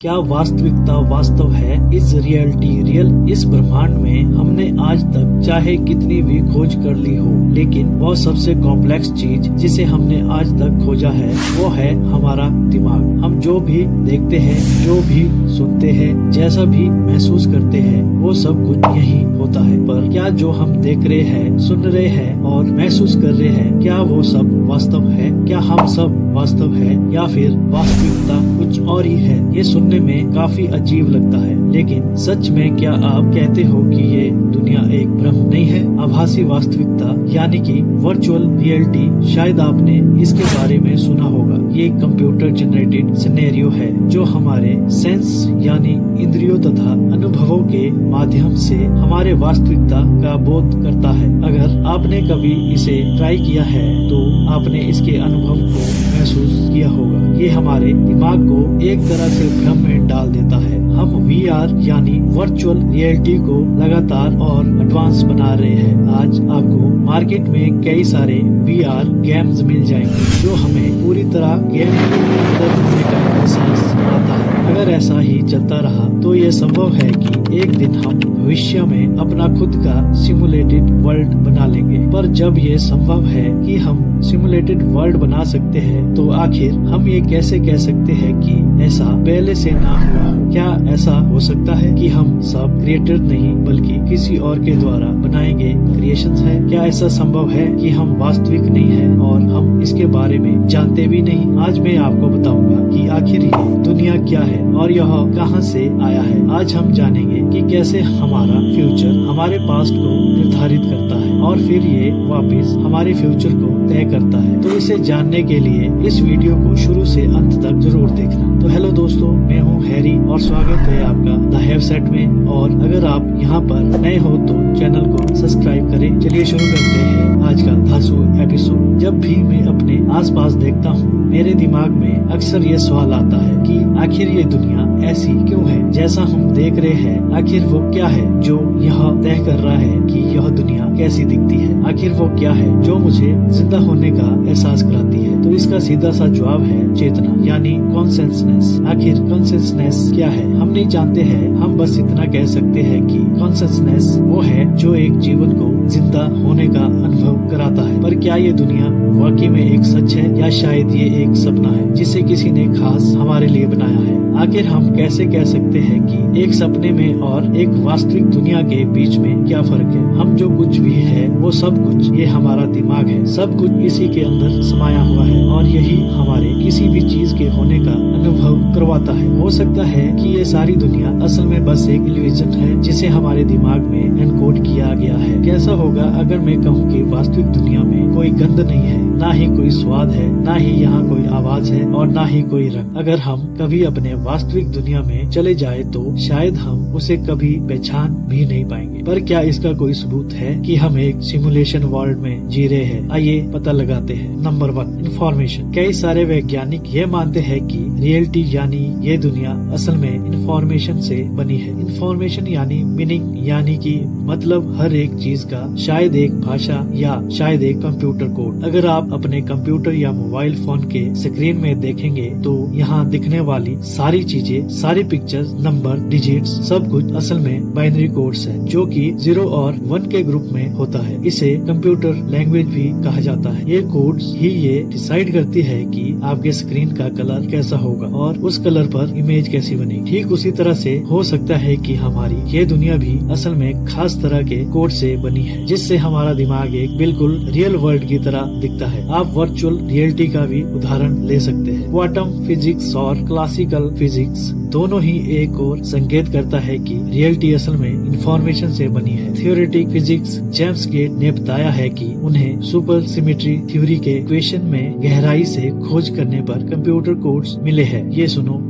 क्या वास्तविकता वास्तव है? Is reality real? इस ब्रह्मांड में हमने आज तक चाहे कितनी भी खोज कर ली हो, लेकिन वह सबसे कॉम्प्लेक्स चीज जिसे हमने आज तक खोजा है वो है हमारा दिमाग। हम जो भी देखते हैं, जो भी सुनते हैं, जैसा भी महसूस करते हैं, वो सब कुछ यही होता है। पर क्या जो हम देख रहे हैं, सुन रहे हैं और महसूस कर रहे हैं, क्या वो सब वास्तव है? क्या हम सब वास्तव है या फिर वास्तविकता कुछ और ही है? ये सुनने में काफी अजीब लगता है, लेकिन सच में क्या आप कहते हो कि ये दुनिया एक भ्रम नहीं है? आभासी वास्तविकता यानी कि वर्चुअल रियलिटी, शायद आपने इसके बारे में सुना होगा। ये कंप्यूटर जनरेटेड सिनेरियो है जो हमारे सेंस यानी इंद्रियों तथा अनुभवों के माध्यम से हमारे वास्तविकता का बोध करता है। अगर आपने कभी इसे ट्राई किया है तो आपने इसके अनुभव को महसूस किया होगा। ये हमारे दिमाग को एक तरह से भ्रम में डाल देता है। हम VR यानी वर्चुअल रियलिटी को लगातार और एडवांस बना रहे हैं। आज आपको मार्केट में कई सारे VR गेम्स मिल जाएंगे जो हमें पूरी तरह गेम के अंदर होने का एहसास आता है। अगर ऐसा ही चलता रहा तो ये संभव है कि एक दिन हम भविष्य में अपना खुद का सिमुलेटेड वर्ल्ड बना लेंगे। पर जब ये संभव है कि हम सिमुलेटेड वर्ल्ड बना सकते हैं तो आखिर हम ये कैसे कह सकते हैं कि ऐसा पहले से ना हुआ हो? क्या ऐसा हो सकता है कि हम सब क्रिएटर नहीं बल्कि किसी और के द्वारा बनाए गए क्रिएशंस हैं? क्या ऐसा संभव है कि हम वास्तविक नहीं हैं और हम इसके बारे में जानते भी नहीं? आज मैं आपको बताऊंगा कि आखिर ये दुनिया क्या है और यह कहां से आया है। आज हम जानेंगे कि कैसे हमारा फ्यूचर हमारे पास्ट को निर्धारित करता है और फिर ये वापस हमारे फ्यूचर को तय करता है। तो इसे जानने के लिए इस वीडियो को शुरू से अंत तक जरूर देखना। तो हेलो दोस्तों, मैं हूँ हैरी और स्वागत है आपका द हैव सेट में। और अगर आप यहाँ पर नए हो तो चैनल को सब्सक्राइब करें। चलिए शुरू करते हैं आज का धांसू एपिसोड। जब भी मैं अपने आसपास देखता हूँ मेरे दिमाग में अक्सर ये सवाल आता है कि आखिर ये दुनिया ऐसी क्यों है जैसा हम देख रहे हैं। आखिर वो क्या है जो यह तय कर रहा है कि यह दुनिया कैसी दिखती है? आखिर वो क्या है जो मुझे जिंदा होने का एहसास कराती है? तो इसका सीधा सा जवाब है चेतना यानी कॉन्शियसनेस। आखिर कॉन्शियसनेस क्या है हम नहीं जानते हैं। हम बस इतना कह सकते हैं कि कॉन्शियसनेस वो है जो एक जीवन को जिंदा होने का अनुभव कराता है। पर क्या ये दुनिया वाकई में एक सच है या शायद ये एक सपना है जिसे किसी ने खास हमारे लिए बनाया है? आखिर हम कैसे कह सकते हैं कि एक सपने में और एक वास्तविक दुनिया के बीच में क्या फर्क है? हम जो कुछ भी है वो सब कुछ ये हमारा दिमाग है। सब कुछ इसी के अंदर समाया हुआ है और यही हमारे किसी भी चीज के होने का अनुभव करवाता है। हो सकता है कि ये सारी दुनिया असल में बस एक इल्यूजन है जिसे हमारे दिमाग में एनकोड किया गया है। कैसा होगा अगर मैं कहूँ कि वास्तविक दुनिया में कोई गंध नहीं है, ना ही कोई स्वाद है, ना ही यहाँ कोई आवाज है और ना ही कोई रंग। अगर हम कभी अपने वास्तविक दुनिया में चले जाए तो शायद हम उसे कभी पहचान भी नहीं पाएंगे। पर क्या इसका कोई सबूत है कि हम एक सिमुलेशन वर्ल्ड में जी रहे हैं? आइए पता लगाते हैं। Number 1, information. कई सारे वैज्ञानिक ये मानते हैं कि रियलिटी यानी ये दुनिया असल में इंफॉर्मेशन से बनी है। इंफॉर्मेशन यानी मीनिंग यानी कि मतलब हर एक चीज का शायद एक भाषा या शायद एक कंप्यूटर कोड। अगर आप अपने कंप्यूटर या मोबाइल फोन के स्क्रीन में देखेंगे तो यहाँ दिखने वाली सारी चीजें, सारी पिक्चर्स, नंबर, डिजिट्स, सब कुछ असल में बाइनरी कोड्स है जो कि 0 और 1 के ग्रुप में होता है। इसे कंप्यूटर लैंग्वेज भी कहा जाता है। ये कोड्स ही ये डिसाइड करती है कि आपके स्क्रीन का कलर कैसा होगा और उस कलर पर इमेज कैसी बनेगी। ठीक उसी तरह से हो सकता है कि हमारी ये दुनिया भी असल में खास तरह के कोड से बनी है जिससे हमारा दिमाग एक बिल्कुल रियल वर्ल्ड की तरह दिखता है। आप वर्चुअल रियलिटी का भी उदाहरण ले सकते हैं। क्वांटम फिजिक्स और क्लासिकल फिजिक्स दोनों ही एक और संकेत करता है कि रियलिटी असल में इंफॉर्मेशन से बनी है। थ्योरेटिक फिजिक्स जेम्स गेट ने बताया है कि उन्हें सुपर सिमेट्री थ्योरी के इक्वेशन में गहराई से खोज करने पर कंप्यूटर कोड्स मिले हैं। ये सुनो।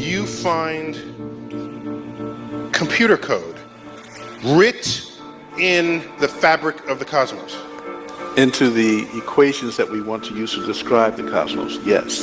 You find computer code writ in the fabric of the cosmos. Into the equations that we want to use to describe the cosmos, yes.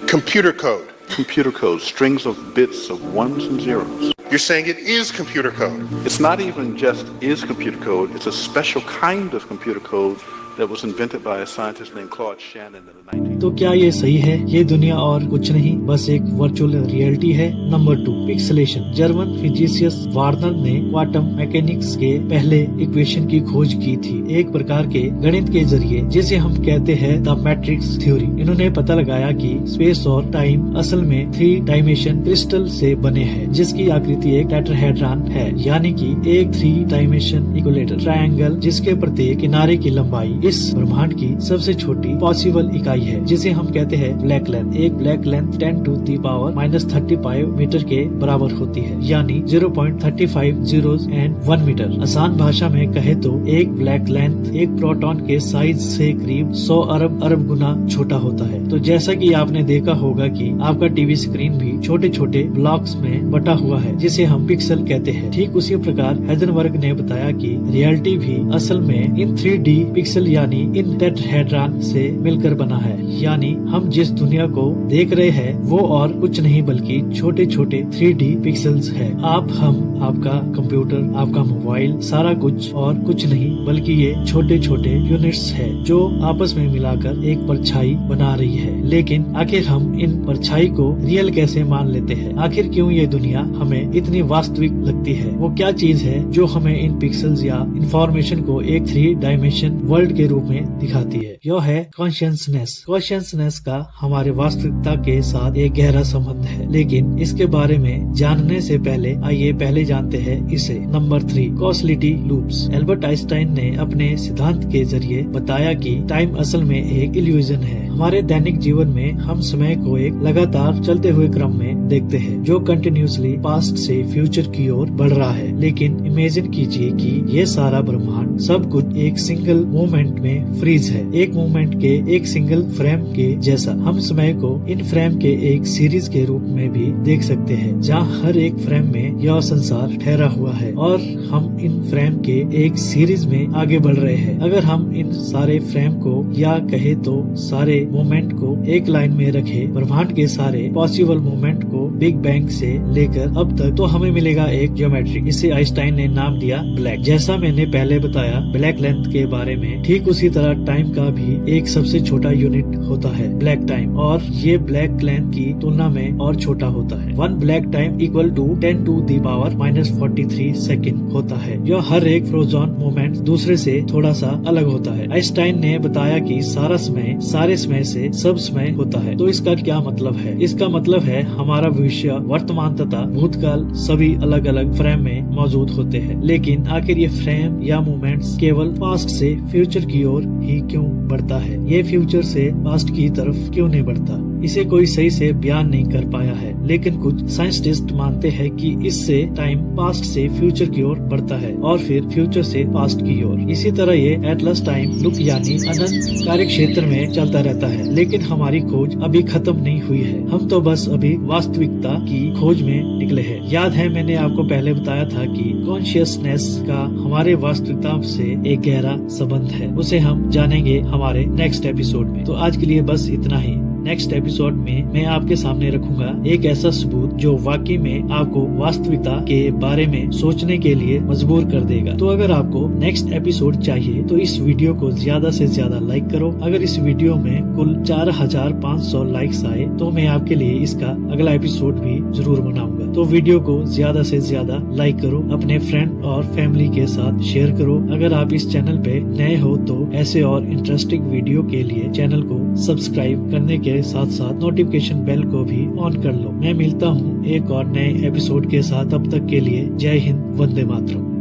Computer code. Computer code, strings of bits of ones and zeros. You're saying it is computer code. It's not even just is computer code, it's a special kind of computer code that was invented by a scientist named Claude Shannon in the 19th. तो क्या ये सही है? ये दुनिया और कुछ नहीं, बस एक वर्चुअल रियलिटी है। Number 2, pixelation. German physicist Warner ने क्वांटम मैकेनिक्स के पहले इक्वेशन की खोज की थी, एक प्रकार के गणित के जरिए, जिसे हम कहते हैं द मैट्रिक्स थ्योरी। इन्होंने पता लगाया कि स्पेस और टाइम असल में 3 डायमेंशन क्रिस्टल से बने हैं, जिसकी आकृति एक टेट्राहेड्रॉन है, यानी कि एक 3 डायमेंशन इक्विलेटरल ट्रायंगल, जिसके प्रत्येक किनारे की लंबाई इस ब्रह्मांड की सबसे छोटी पॉसिबल इकाई है, जिसे हम कहते हैं ब्लैक लेंथ। एक ब्लैक लेंथ 10⁻⁻35 मीटर के बराबर होती है, यानी 0.35 zeros and 1 मीटर। आसान भाषा में कहे तो एक ब्लैक लेंथ एक प्रोटॉन के साइज से करीब 100 अरब गुना छोटा होता है। तो जैसा कि आपने देखा होगा कि आपका टीवी स्क्रीन भी छोटे छोटे ब्लॉक्स में बटा हुआ है, जिसे हम पिक्सल कहते हैं। ठीक उसी प्रकार हेजनबर्ग ने बताया कि रियलिटी भी असल में इन 3D पिक्सल यानी इन टेट्राहेड्रॉन से मिलकर बना है, यानी हम जिस दुनिया को देख रहे हैं वो और कुछ नहीं बल्कि छोटे छोटे 3D पिक्सल्स है। आप, हम, आपका कंप्यूटर, आपका मोबाइल, सारा कुछ और कुछ नहीं बल्कि ये छोटे छोटे यूनिट्स है जो आपस में मिलाकर एक परछाई बना रही है। लेकिन आखिर हम इन परछाई को रियल कैसे मान लेते हैं? आखिर क्यों ये दुनिया हमें इतनी वास्तविक लगती है? वो क्या चीज है जो हमें इन पिक्सल्स या इंफॉर्मेशन को एक 3 डायमेंशन वर्ल्ड के रूप में दिखाती है? यह है कॉन्शियसनेस। कॉन्शियसनेस का हमारे वास्तविकता के साथ एक गहरा संबंध है, लेकिन इसके बारे में जानने से पहले आइए पहले जानते हैं इसे। Number 3, causality loops. Albert Einstein ने अपने सिद्धांत के जरिए बताया कि टाइम असल में एक इल्यूजन है। हमारे दैनिक जीवन में हम समय को एक लगातार चलते हुए क्रम में देखते हैं, जो कंटिन्यूसली पास्ट से फ्यूचर की ओर बढ़ रहा है। लेकिन इमेजिन कीजिए कि ये सारा ब्रह्मांड सब कुछ एक सिंगल मोमेंट में फ्रीज है, एक मोमेंट के एक सिंगल फ्रेम के जैसा। हम समय को इन फ्रेम के एक सीरीज के रूप में भी देख सकते हैं, जहाँ हर एक फ्रेम में यह संसार ठहरा हुआ है और हम इन फ्रेम के एक सीरीज में आगे बढ़ रहे हैं। अगर हम इन सारे फ्रेम को या कहे तो सारे मोमेंट को एक लाइन में रखे, ब्रह्मांड के सारे पॉसिबल मोमेंट को बिग बैंग से लेकर अब तक, तो हमें मिलेगा एक ज्योमेट्री। इसे आइंस्टाइन ने नाम दिया ब्लैक। जैसा मैंने पहले बताया ब्लैक लेंथ के बारे में, ठीक उसी तरह टाइम का भी एक सबसे छोटा यूनिट होता है ब्लैक टाइम, और ये ब्लैक लेंथ की तुलना में और छोटा होता है। 1 Planck time equal to 10⁻⁻43 second होता है। यह हर एक फ्रोजन मोमेंट दूसरे से थोड़ा सा अलग होता है। आइंस्टाइन ने बताया कि सारा समय सारे समय से सब समय होता है। तो इसका क्या मतलब है? इसका मतलब है हमारा भविष्य, वर्तमान तथा भूतकाल सभी अलग अलग फ्रेम में मौजूद होते हैं। लेकिन आखिर ये फ्रेम या मोमेंट्स केवल पास्ट से फ्यूचर की ओर ही क्यों बढ़ता है? ये फ्यूचर से पास्ट की तरफ क्यों नहीं बढ़ता? इसे कोई सही से बयान नहीं कर पाया है, लेकिन कुछ साइंटिस्ट मानते हैं कि इससे टाइम पास्ट से फ्यूचर की ओर बढ़ता है और फिर फ्यूचर से पास्ट की ओर। इसी तरह ये एटलस टाइम लूप यानी अनंत कार्य क्षेत्र में चलता रहता है। लेकिन हमारी खोज अभी खत्म नहीं हुई है, हम तो बस अभी वास्तविकता की खोज में निकले हैं। याद है मैंने आपको पहले बताया था कि कॉन्शियसनेस का हमारे वास्तविकता से एक गहरा संबंध है। उसे हम जानेंगे हमारे नेक्स्ट एपिसोड में। तो आज के लिए बस इतना ही। नेक्स्ट एपिसोड में मैं आपके सामने रखूंगा एक ऐसा सबूत जो वाकई में आपको वास्तविकता के बारे में सोचने के लिए मजबूर कर देगा। तो अगर आपको नेक्स्ट एपिसोड चाहिए तो इस वीडियो को ज्यादा से ज्यादा लाइक करो। अगर इस वीडियो में कुल 4500 लाइक्स आए तो मैं आपके लिए इसका अगला एपिसोड भी जरूर बनाऊंगा। तो वीडियो को ज्यादा से ज्यादा लाइक करो, अपने फ्रेंड और फैमिली के साथ शेयर करो। अगर आप इस चैनल पे नए हो तो ऐसे और इंटरेस्टिंग वीडियो के लिए चैनल को सब्सक्राइब करने के साथ साथ नोटिफिकेशन बेल को भी ऑन कर लो। मैं मिलता हूँ एक और नए एपिसोड के साथ। तब तक के लिए जय हिंद, वंदे मातरम।